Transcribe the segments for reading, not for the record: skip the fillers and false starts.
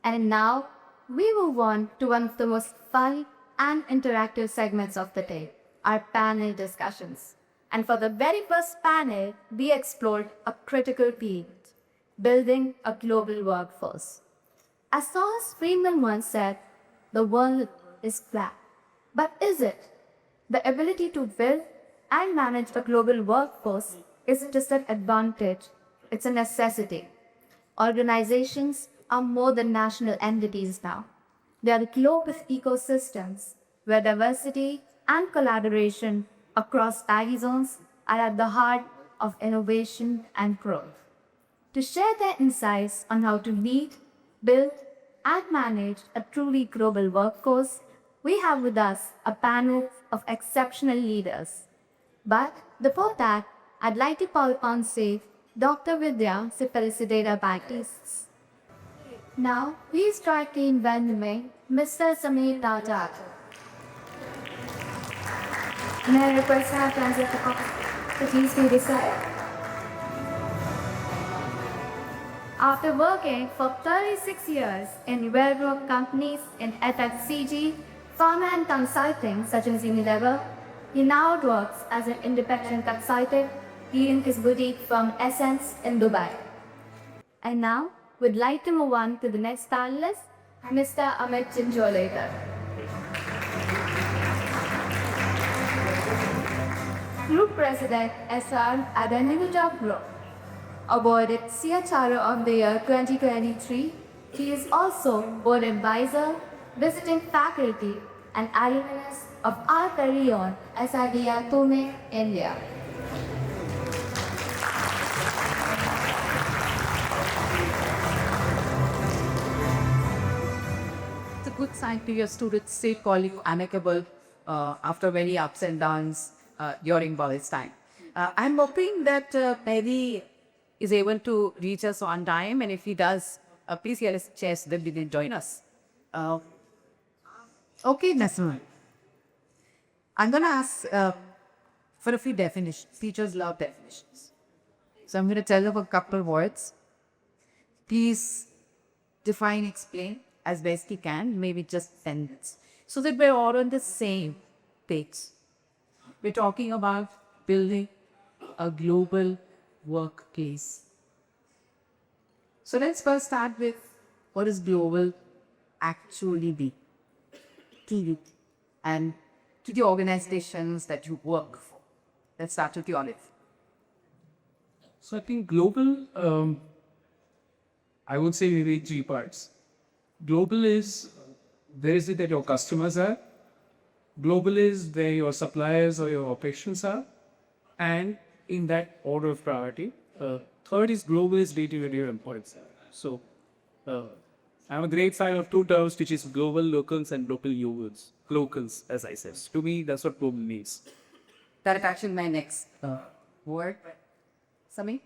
And now we move on to one of the most fun and interactive segments of the day, our panel discussions. And for the very first panel, we explored a critical field, building a global workforce. As Thomas Friedman once said, the world is flat. But is it? The ability to build and manage a global workforce isn't just an advantage, it's a necessity. Organizations are more than national entities now. They are global ecosystems where diversity and collaboration across time zones are at the heart of innovation and growth. To share their insights on how to lead, build, and manage a truly global workforce, we have with us a panel of exceptional leaders. But before that, I'd like to call upon Safe Dr. Vidya to felicitate our panelists. Now, please try to welcome Mr. Samir Rajat. May I request our transit to please be decided. After working for 36 years in well-known companies in FMCG, pharma and consulting such as Unilever, he now works as an independent consultant, leading his boutique firm Essence in Dubai. And now, we'd like to move on to the next panelist, Mr. Amit Chincholikar. Group President SR at the Hinduja Group. Awarded CHRO of the Year 2023, he is also board advisor, visiting faculty, and alumnus of our very own SRDR Pune, India. It's a good sign to your students still call you amicable after many ups and downs during college time. I'm hoping that Mehdi is able to reach us on time, and if he does, please get his chest that he can join us. Okay, Nasser. I'm going to ask for a few definitions. Teachers love definitions. So I'm going to tell you a couple of words. Please define, explain as best you can, maybe just 10 minutes, so that we're all on the same page. We're talking about building a global workplace. So let's first start with what does global actually be to you and to the organizations that you work for. Let's start with you, Olive. So I think global, I would say maybe three parts. Global is where is it that your customers are. Global is where your suppliers or your operations are. And in that order of priority. Third is global is day-to-day importance. So I'm a great fan of two terms, which is global locals and local locals. Locals, as I said. To me, that's what global means. That is actually my next word. Sami?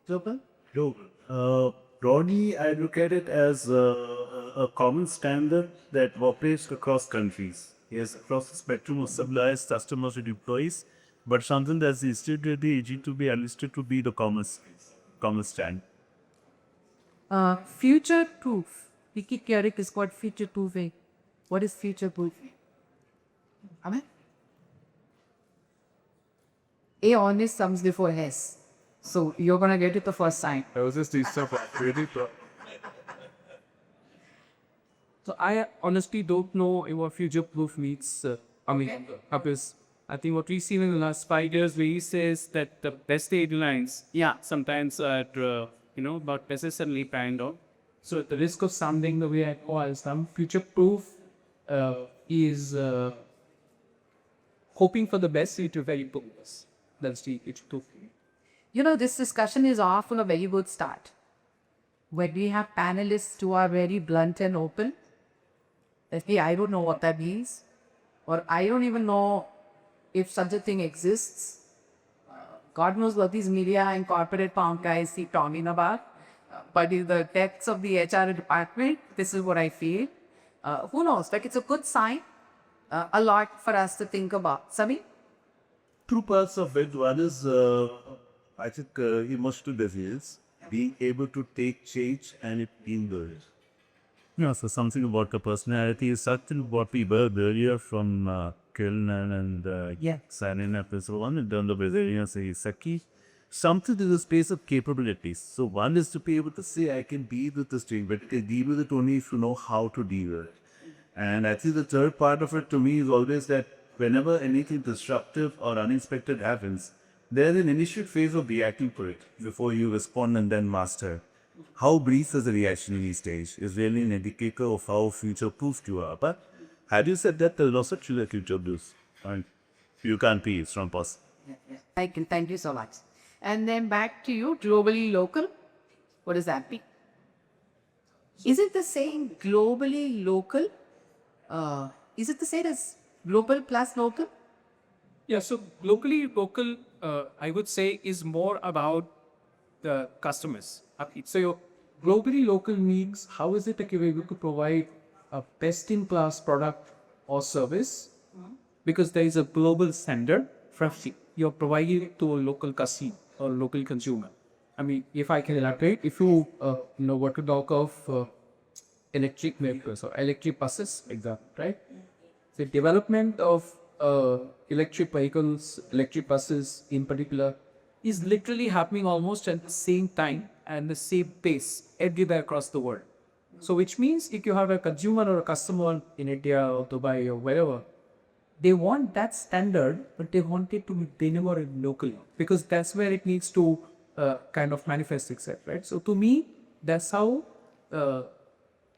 Global? Global. Broadly, I look at it as a common standard that operates across countries. Yes, across the spectrum of suppliers, customers, and employees, but something that's instituted agent to be understood to be the common standard. Future proof. Vicky Carrick is called future proofing. What is future proofing? Amen? A always comes before S. So you're going to get it the first time. I was just really proud. So I honestly don't know what future proof means. Because I think what we've seen in the last 5 years, where he says that the best airlines, sometimes are, not necessarily planned on. So at the risk of sounding the way I call some future proof is hoping for the best to very purpose. That's the future proof. You know, this discussion is off on a very good start. When we have panelists who are very blunt and open, I don't know what that means, or I don't even know if such a thing exists. God knows what these media and corporate pound guys keep talking about. But in the depths of the HR department, this is what I feel. Who knows? Like, it's a good sign. A lot for us to think about. Sami? Two parts of it. One is, I think, emotional resilience, being able to take change and it being good. Yeah, so something about the personality is something what we heard earlier from Kilnan and Sanin episode 1 in terms of resilience is Saki. Something to the space of capabilities. So one is to be able to say, I can deal with this thing, but I deal with it only if you know how to deal with it. And I think the third part of it to me is always that whenever anything disruptive or unexpected happens, there's an initial phase of reacting to it before you respond and then master. How brief is the reactionary stage is really an indicator of how future-proof you are. But had you said that, there's also truly future-proof. And you can't be, it's not possible. Thank you so much. And then back to you, globally local. What does that mean? Is it the same globally local? Is it the same as global plus local? Yeah, so globally local, I would say, is more about the customers. So your globally local means how is it that you're able to provide a best-in-class product or service because there is a global standard from you're providing it to a local customer or local consumer. I mean, if I can elaborate, if you were to talk of electric vehicles or electric buses, example, right? The development of electric vehicles, electric buses in particular, is literally happening almost at the same time and the same pace everywhere across the world. So which means if you have a consumer or a customer in India or Dubai or wherever, they want that standard, but they want it to be delivered locally because that's where it needs to kind of manifest itself, right? So to me, that's how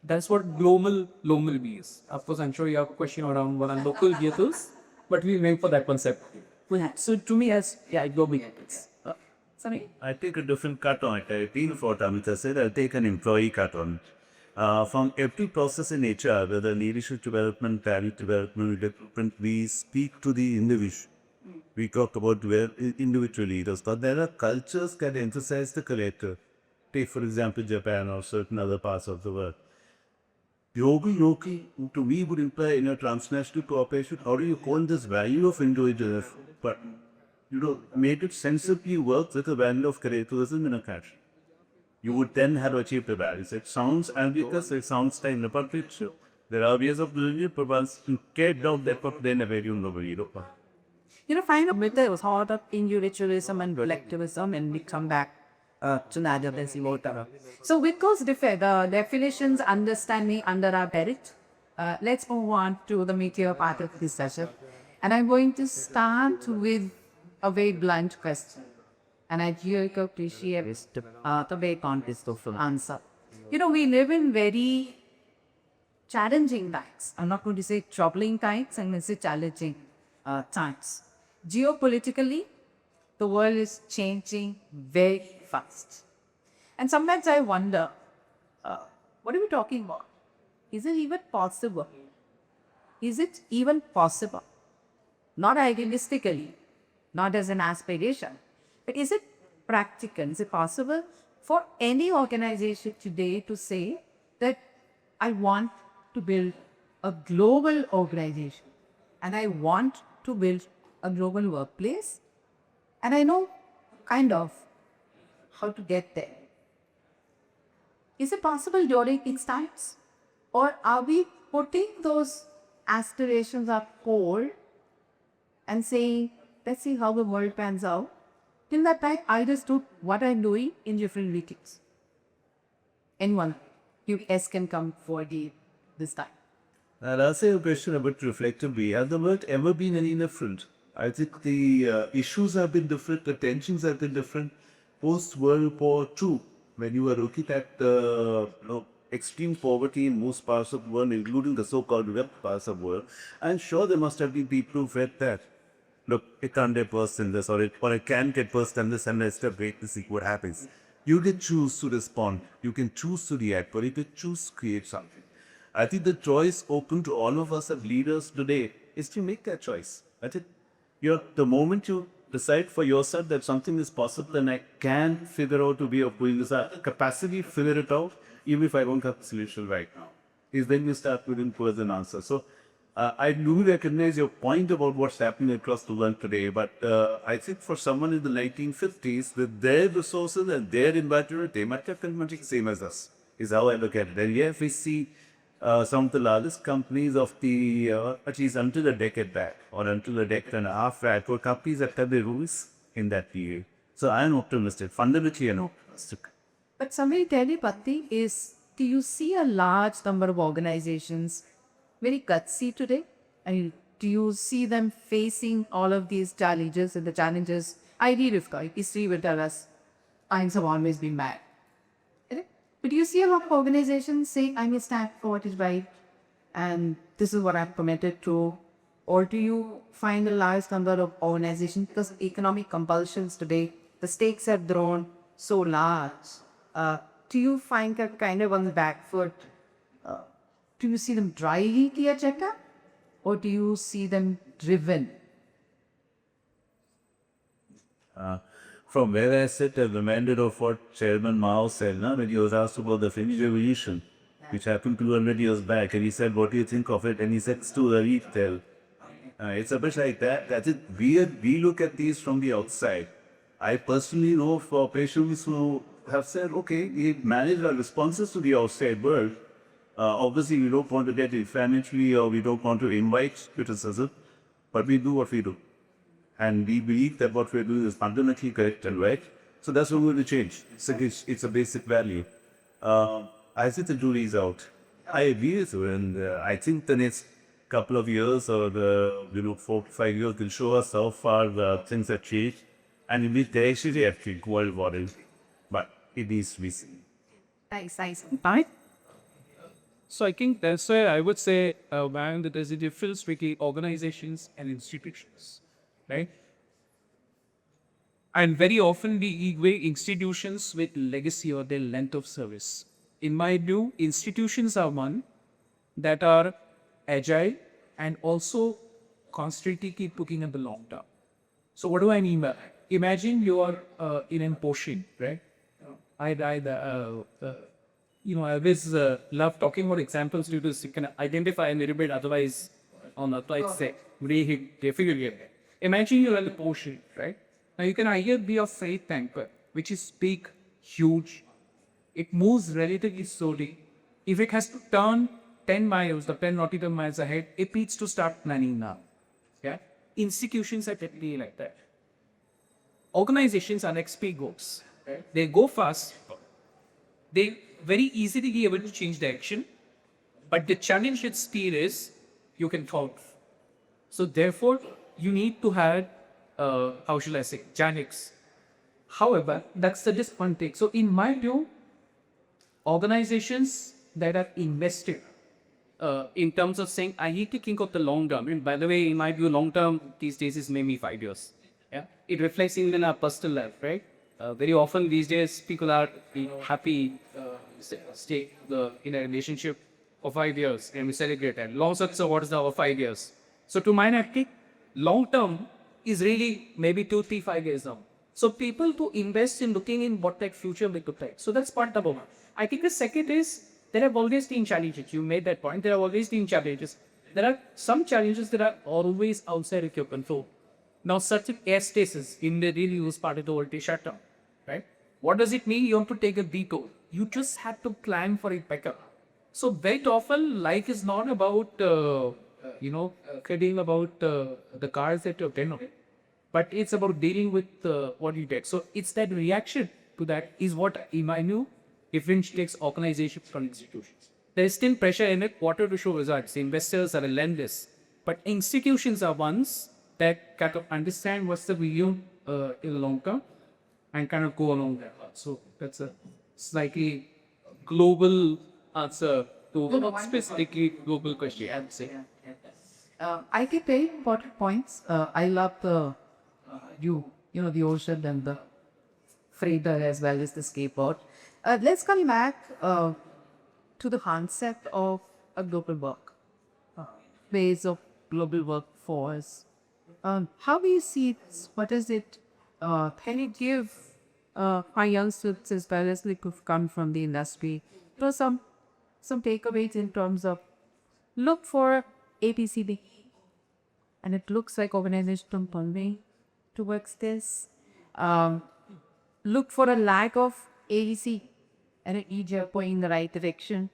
that's what global means. Of course, I'm sure you have a question around what are local vehicles, but we wait for that concept. So to me, as global vehicles. Sorry. I take a different cut on it. I think what Amit said, I'll take an employee cut on it. From every process in HR, whether leadership development, talent development, we speak to the individual. We talk about individual leaders, but there are cultures that emphasize the collective. Take, for example, Japan or certain other parts of the world. Yogi, to me, would imply in a transnational cooperation, how do you call this value of individualism? But, make it sensibly work with the value of creativism in a country. You would then have achieved the values. It sounds ambiguous, it sounds like inappropriate. There are ways of doing it, but once you get down that, but then a very nobody. Find a myth that was hard up individualism and collectivism, and we come back to Nagarajan. So with those definitions, understanding under our belt, let's move on to the meteor part of this session. And I'm going to start with a very blunt question. And I'd really appreciate the way contest of answer. We live in very challenging times. I'm not going to say troubling times, I'm going to say challenging times. Geopolitically, the world is changing very fast. And sometimes I wonder, what are we talking about? Is it even possible? Is it even possible? Not idealistically, not as an aspiration, but is it practical? Is it possible for any organization today to say that I want to build a global organization and I want to build a global workplace and I know kind of how to get there? Is it possible during these times? Or are we putting those aspirations up hold and saying, let's see how the world pans out? Till that time, I just do what I'm doing in different meetings. Anyone, you guys can come for this time. I'll ask you a question about reflectively. Has the world ever been any different? I think the issues have been different, the tensions have been different. Post-World War II, when you were looking at the extreme poverty in most parts of the world, including the so-called developed parts of the world, I'm sure there must have been people who read that. Look, it can't get worse than this, or it can get worse than this, and let's just wait to see what happens. You can choose to respond, you can choose to react, or you can choose to create something. I think the choice open to all of us as leaders today is to make that choice. I think the moment you decide for yourself that something is possible and I can figure out a way of doing this, I have the capacity to figure it out, even if I don't have the solution right now, is then you start looking towards an answer. So I do recognize your point about what's happening across the world today, but I think for someone in the 1950s, with their resources and their environment, they might have been much the same as us, is how I look at it. And yes, we see some of the largest companies of the, at least until a decade back or until a decade and a half back, were companies that cut their rules in that period. So I am optimistic, fundamentally I'm optimistic. But somebody tell me, Patti, do you see a large number of organizations very gutsy today? I mean, do you see them facing all of these challenges and the challenges? I read Rifka, history will tell us times have always been bad. Correct? But do you see a lot of organizations saying, I may stand for what is right and this is what I'm committed to? Or do you find a large number of organizations, because of economic compulsions today, the stakes have grown so large. Do you find that kind of on the back foot? Do you see them dryly the agenda? Or do you see them driven? From where I sit, I'm reminded of what Chairman Mao said when he was asked about the Finnish Revolution, which happened 200 years back. And he said, what do you think of it? And he said, it's too early to tell. It's a bit like that. That's it. We look at these from the outside. I personally know for patients who have said, okay, we manage our responses to the outside world. Obviously, we don't want to get inflammatory or we don't want to invite criticism, but we do what we do. And we believe that what we're doing is fundamentally correct and right. So that's what we're going to change. It's a basic value. I think the jury's out. I agree with you, and I think the next couple of years or the 4 to 5 years will show us how far things have changed and in which direction they have changed worldwide. But it needs to be seen. Nice. Right? So I think that's why I would say, man, that there's a difference between organizations and institutions, right? And very often we equate institutions with legacy or their length of service. In my view, institutions are one that are agile and also constantly keep looking at the long term. So what do I mean by that? Imagine you are in a portion, right? I always love talking about examples due to you can identify a little bit, otherwise on the right side, really. Imagine you're in the ocean, right? Now you can either be a freight tanker, which is big, huge. It moves relatively slowly. If it has to turn 10 miles or 10 nautical miles ahead, it needs to start planning now. Yeah? Institutions are typically like that. Organizations are like speedboats. Right? They go fast. They very easily be able to change direction. But the challenge with speed is you can fall. So therefore, you need to have, Janix. However, that's the disappointing. So in my view, organizations that are invested in terms of saying, I need to think of the long term. And by the way, in my view, long term these days is maybe 5 years. Yeah, it reflects even in our personal life, right? Very often these days, people are happy stay in a relationship for 5 years and we celebrate that. Long term, so what is our 5 years? So to my mind, long term is really maybe 2, 3, 5 years now. So people to invest in looking in what that future may look like. So that's part number one. I think the second is there have always been challenges. You made that point. There have always been challenges. There are some challenges that are always outside of your control. Now, certain airstations in the really use part of the voltage shutdown, right? What does it mean? You have to take a detour. You just have to plan for it better. So very often, life is not about caring about the cars that you've done, but it's about dealing with what you get. So it's that reaction to that is what, in my view, differentiates organizations from institutions. There is still pressure in a quarter to show results. Investors are relentless, but institutions are ones that kind of understand what's the view in the long term and kind of go along that path. So that's a slightly global answer to a specifically global question, I'd say. I think very important points. I love the the ocean and the freighter as well as the skateboard. Let's come back to the concept of a global work, ways of global workforce. How do you see this? What is it? Can you give our youngsters as well as who've come from the industry some takeaways in terms of look for ABCD, and it looks like organizational funding towards this. Look for a lack of AEC and an EJ going in the right direction.